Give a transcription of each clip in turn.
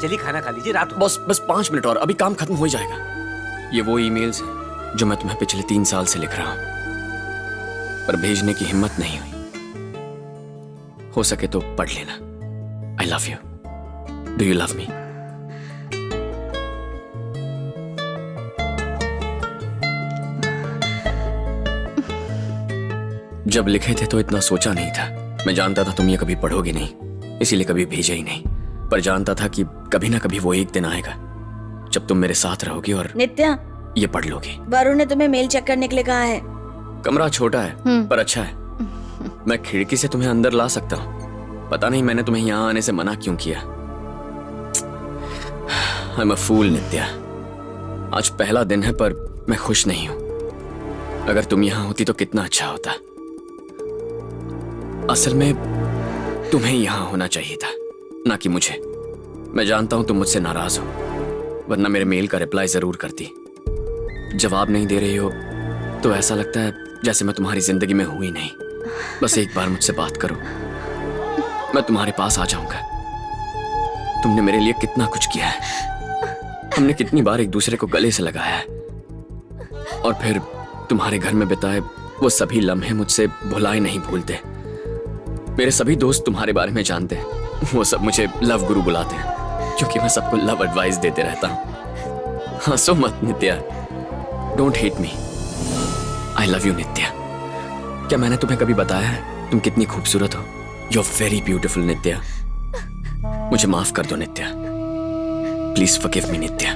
चलिए खाना खा लीजिए, रात हो। बस 5 मिनट और, अभी काम खत्म हो जाएगा। ये वो ईमेल्स हैं जो मैं तुम्हें पिछले 3 साल से लिख रहा हूं, पर भेजने की हिम्मत नहीं हुई। हो सके तो पढ़ लेना। आई love you. Do you love me? जब लिखे थे तो इतना सोचा नहीं था। मैं जानता था तुम ये कभी पढ़ोगे नहीं, इसीलिए कभी भेजा ही नहीं। पर जानता था कि कभी ना कभी वो एक दिन आएगा जब तुम मेरे साथ रहोगी और नित्या, ये पढ़ लोगी। वरुण ने तुम्हें मेल चेक करने के लिए कहा है। कमरा छोटा है पर अच्छा है। मैं खिड़की से तुम्हें अंदर ला सकता हूँ। पता नहीं मैंने तुम्हें यहाँ आने से मना क्यों किया। आई एम अ फूल नित्या। आज पहला दिन है पर मैं खुश नहीं हूं। अगर तुम यहाँ होती तो कितना अच्छा होता। असल में तुम्हें यहाँ होना चाहिए था, ना कि मुझे। मैं जानता हूं तुम मुझसे नाराज हो, वरना मेरे मेल का रिप्लाई जरूर करती। जवाब नहीं दे रही हो तो ऐसा लगता है जैसे मैं तुम्हारी जिंदगी में हूं ही नहीं। बस एक बार मुझसे बात करो, मैं तुम्हारे पास आ जाऊंगा। तुमने मेरे लिए कितना कुछ किया है। हमने कितनी बार एक दूसरे को गले से लगाया है, और फिर तुम्हारे घर में बिताए वो सभी लम्हे मुझसे भुलाए नहीं भूलते। मेरे सभी दोस्त तुम्हारे बारे में जानते हैं। वो सब मुझे लव गुरु बुलाते हैं क्योंकि मैं सबको लव एडवाइस देते रहता हूँ। हंसो मत Nitya, don't hate me. I love you Nitya. क्या मैंने तुम्हें कभी बताया है तुम कितनी खूबसूरत हो? You are very beautiful Nitya. मुझे माफ कर दो Nitya, please forgive me Nitya.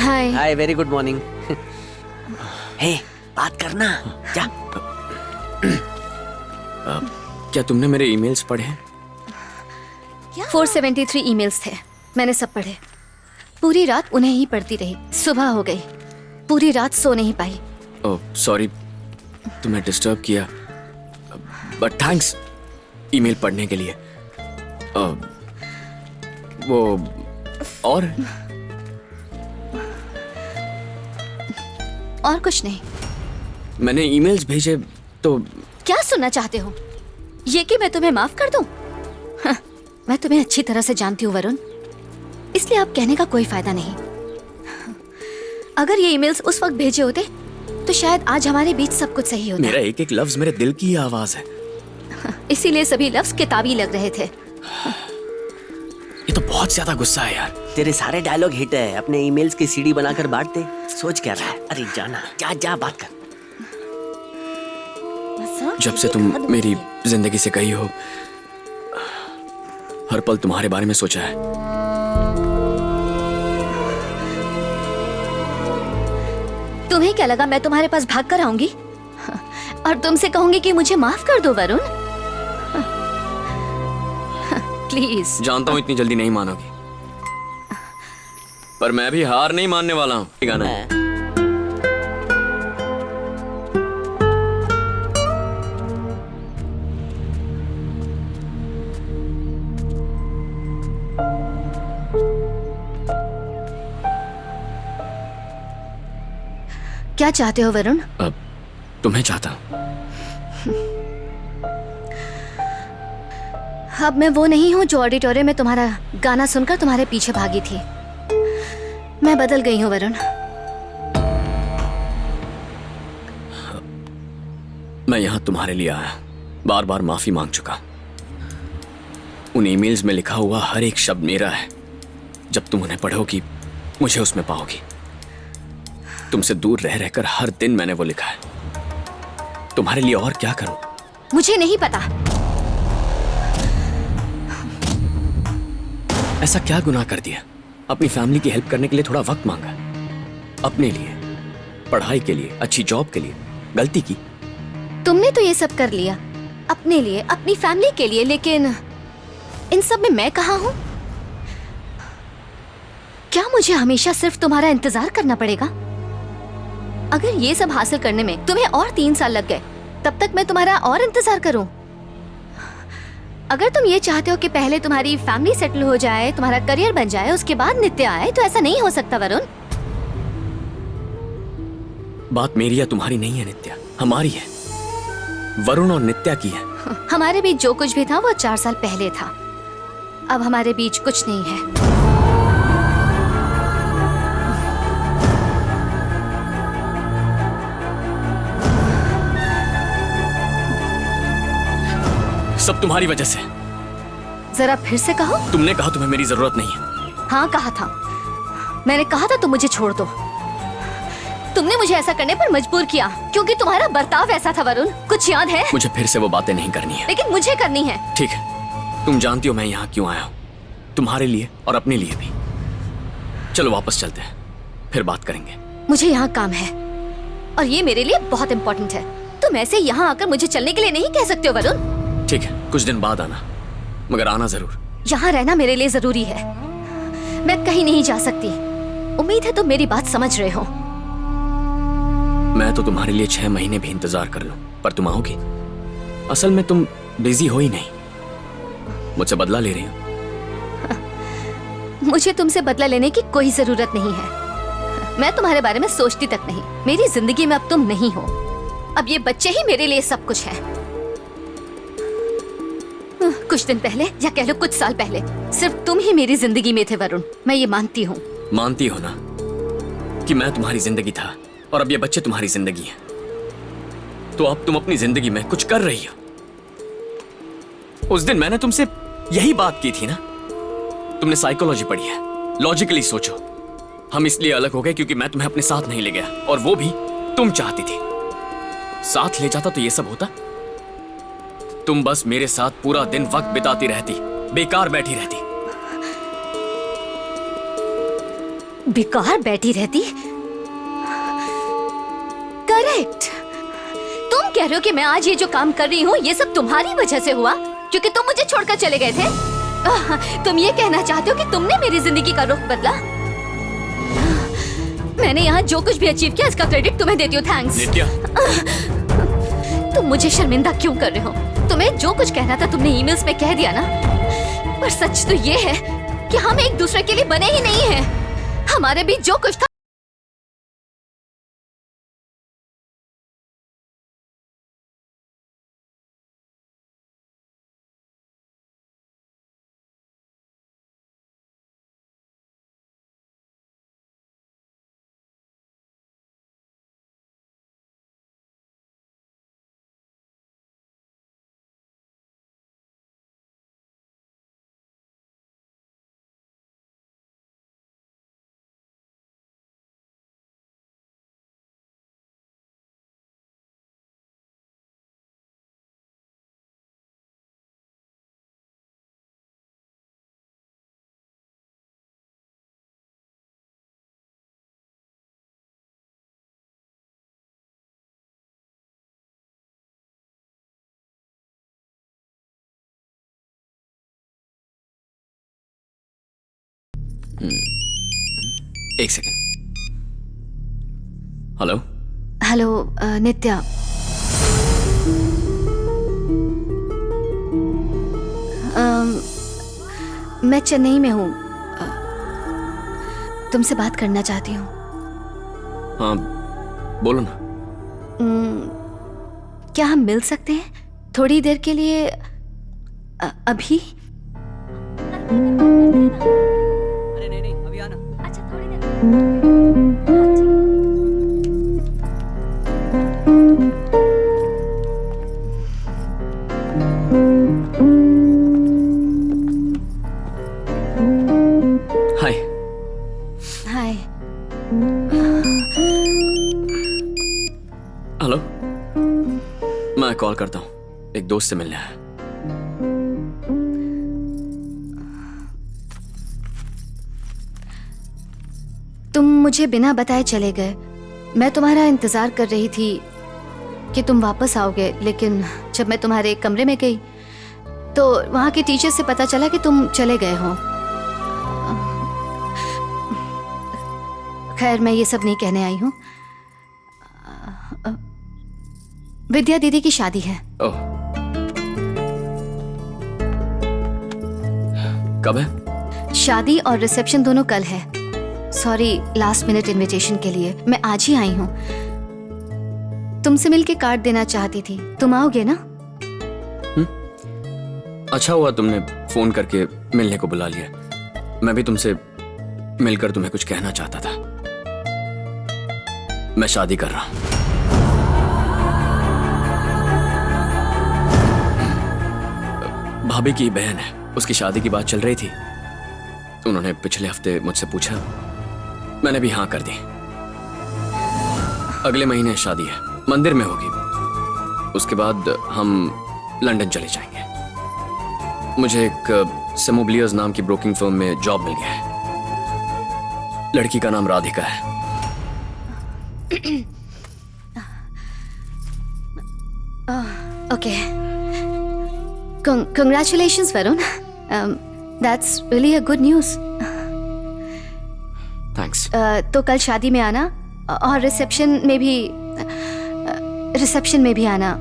Hi. Hi, very good morning. Hey, बात करना। जा। क्या तुमने मेरे ईमेल्स पढ़े हैं? 473 ईमेल्स थे, मैंने सब पढ़े। पूरी रात उन्हें ही पढ़ती रही। सुबह हो गई, पूरी रात सो नहीं पाई। ओह सॉरी, तुम्हें डिस्टर्ब किया, बट थैंक्स ईमेल पढ़ने के लिए। वो और कुछ नहीं। मैंने ईमेल्स भेजे तो क्या सुनना चाहते हो? ये कि मैं तुम्हें माफ कर दूं? हाँ, मैं तुम्हें अच्छी तरह से जानती हूँ वरुण, इसलिए अब कहने का कोई फायदा नहीं। अगर ये ईमेल्स उस वक्त भेजे होते तो शायद आज हमारे बीच सब कुछ सही होता। मेरा एक एक लफ्ज मेरे दिल की आवाज है। इसीलिए सभी लफ्ज किताबी लग रहे थे। ये तो बहुत ज्यादा गुस्सा है यार। तेरे सारे डायलॉग हिट है, अपने ईमेल्स की सीडी बनाकर बांट दे। सोच क्या रहा है? अरे जाना, जा जा बात कर। जब से तुम मेरी जिंदगी से गई हो, हर पल तुम्हारे बारे में सोचा है। तुम्हें क्या लगा मैं तुम्हारे पास भाग कर आऊंगी और तुमसे कहूंगी कि मुझे माफ कर दो वरुण? प्लीज। जानता हूं इतनी जल्दी नहीं मानोगी, पर मैं भी हार नहीं मानने वाला हूं। गाना है। क्या चाहते हो वरुण? अब तुम्हें चाहता हूं। अब मैं वो नहीं हूँ जो ऑडिटोरियम में तुम्हारा गाना सुनकर तुम्हारे पीछे भागी थी। मैं बदल गई हूँ वरुण। मैं यहाँ तुम्हारे लिए आया, बार बार माफी मांग चुका। उन ईमेल्स में लिखा हुआ हर एक शब्द मेरा है। जब तुम उन्हें पढ़ोगी मुझे उसमें पाओगी। तुमसे दूर रह रहकर हर दिन मैंने वो लिखा है। तुम्हारे लिए और क्या करूं? मुझे नहीं पता। ऐसा क्या गुनाह कर दिया? अपनी फैमिली की हेल्प करने के लिए थोड़ा वक्त मांगा, अपने लिए, पढ़ाई के लिए, अच्छी जॉब के लिए गलती की। तुमने तो ये सब कर लिया अपने लिए, अपनी फैमिली के लिए, लेकिन इन सब में मैं कहाँ हूँ? क्या मुझे हमेशा सिर्फ तुम्हारा इंतजार करना पड़ेगा? अगर ये सब हासिल करने में तुम्हें और 3 साल लग गए, तब तक मैं तुम्हारा और इंतजार करूं? अगर तुम ये चाहते हो कि पहले तुम्हारी फैमिली सेटल हो जाए, तुम्हारा करियर बन जाए, उसके बाद नित्या आए, तो ऐसा नहीं हो सकता वरुण। बात मेरी या तुम्हारी नहीं है नित्या, हमारी है। वरुण और नित्या की है। हमारे बीच जो कुछ भी था वो 4 साल पहले था। अब हमारे बीच कुछ नहीं है। सब तुम्हारी वजह से। जरा फिर से कहो। तुमने कहा तुम्हें मेरी जरूरत नहीं है। हाँ कहा था। मैंने कहा था तुम मुझे छोड़ दो। तुमने मुझे ऐसा करने पर मजबूर किया क्योंकि तुम्हारा बर्ताव ऐसा था वरुण। कुछ याद है? मुझे फिर से वो बातें नहीं करनी है। लेकिन मुझे करनी है। ठीक है, तुम जानती हो मैं यहाँ क्यों आया हूँ, तुम्हारे लिए और अपने लिए भी। चलो वापस चलते हैं, फिर बात करेंगे। मुझे यहाँ काम है और ये मेरे लिए बहुत इम्पोर्टेंट है। तुम ऐसे यहाँ आकर मुझे चलने के लिए नहीं कह सकते हो वरुण। ठीक है, कुछ दिन बाद आना, मगर आना जरूर। यहाँ रहना मेरे लिए जरूरी है। मैं कहीं नहीं जा सकती। उम्मीद है तुम मेरी बात समझ रहे हो। मैं तो तुम्हारे लिए 6 महीने भी इंतजार कर लूं, पर तुम आओगी? असल में तुम बिजी हो ही नहीं, मुझसे बदला ले रही हो। मुझे तुमसे बदला लेने की कोई जरूरत नहीं है। मैं तुम्हारे बारे में सोचती तक नहीं। मेरी जिंदगी में अब तुम नहीं हो। अब ये बच्चे ही मेरे लिए सब कुछ है। कुछ दिन पहले या कह लो कुछ साल पहले सिर्फ तुम ही मेरी जिंदगी में थे वरुण। मैं ये मानती हूँ। मानती हो ना कि मैं तुम्हारी जिंदगी था और अब ये बच्चे तुम्हारी जिंदगी हैं। तो अब तुम अपनी जिंदगी में कुछ कर रही हो। उस दिन मैंने तुमसे यही बात की थी ना। तुमने साइकोलॉजी पढ़ी है, लॉजिकली सोचो। हम इसलिए अलग हो गए क्योंकि मैं तुम्हें अपने साथ नहीं ले गया, और वो भी तुम चाहती थी। साथ ले जाता तो ये सब होता? तुम बस मेरे साथ पूरा दिन वक्त बिताती रहती, बेकार बैठी रहती। बेकार बैठी रहती? करेक्ट। तुम कह रहे हो कि मैं आज ये जो काम कर रही हूँ ये सब तुम्हारी वजह से हुआ, क्योंकि तुम मुझे छोड़कर चले गए थे। तुम ये कहना चाहते हो कि तुमने मेरी जिंदगी का रुख बदला? मैंने यहाँ जो कुछ भी अचीव किया इसका क्रेडिट तुम्हें देती हूँ। थैंक्स। नित्या, तुम मुझे शर्मिंदा क्यों कर रहे हो? तुम्हें जो कुछ कहना था तुमने ईमेल्स में कह दिया ना। पर सच तो ये है कि हम एक दूसरे के लिए बने ही नहीं हैं। हमारे बीच जो कुछ था एक सेकंड। हेलो। हेलो नित्या। मैं चेन्नई में हूँ। तुमसे बात करना चाहती हूँ। हाँ बोलो ना। क्या हम मिल सकते हैं थोड़ी देर के लिए? अभी? अरे नहीं अभी आना। अच्छा थोड़ी देर। हाय। हाय। हेलो, मैं कॉल करता हूँ, एक दोस्त से मिलने आया। तुम मुझे बिना बताए चले गए। मैं तुम्हारा इंतजार कर रही थी कि तुम वापस आओगे, लेकिन जब मैं तुम्हारे कमरे में गई तो वहाँ के टीचर से पता चला कि तुम चले गए हो। खैर मैं ये सब नहीं कहने आई हूँ। विद्या दीदी की शादी है। ओह, कब है? शादी और रिसेप्शन दोनों कल है। सॉरी लास्ट मिनट इनविटेशन के लिए। मैं आज ही आई हूँ। तुमसे मिलके कार्ड देना चाहती थी, तुम आओगे ना? अच्छा हुआ तुमने फोन करके मिलने को बुला लिया। मैं भी तुमसे मिलकर तुम्हें कुछ कहना चाहता था। मैं शादी कर रहा हूं। भाभी की बहन है, उसकी शादी की बात चल रही थी। उन्होंने पिछले हफ्ते मुझसे पूछा, मैंने भी हाँ कर दी। अगले महीने शादी है, मंदिर में होगी। उसके बाद हम लंदन चले जाएंगे। मुझे एक सेमोब्लियर्स नाम की ब्रोकिंग फर्म में जॉब मिल गया है। लड़की का नाम राधिका है। Okay. Congratulations, Varun. That's really a good news. Thanks. तो कल शादी में आना और रिसेप्शन में भी आना।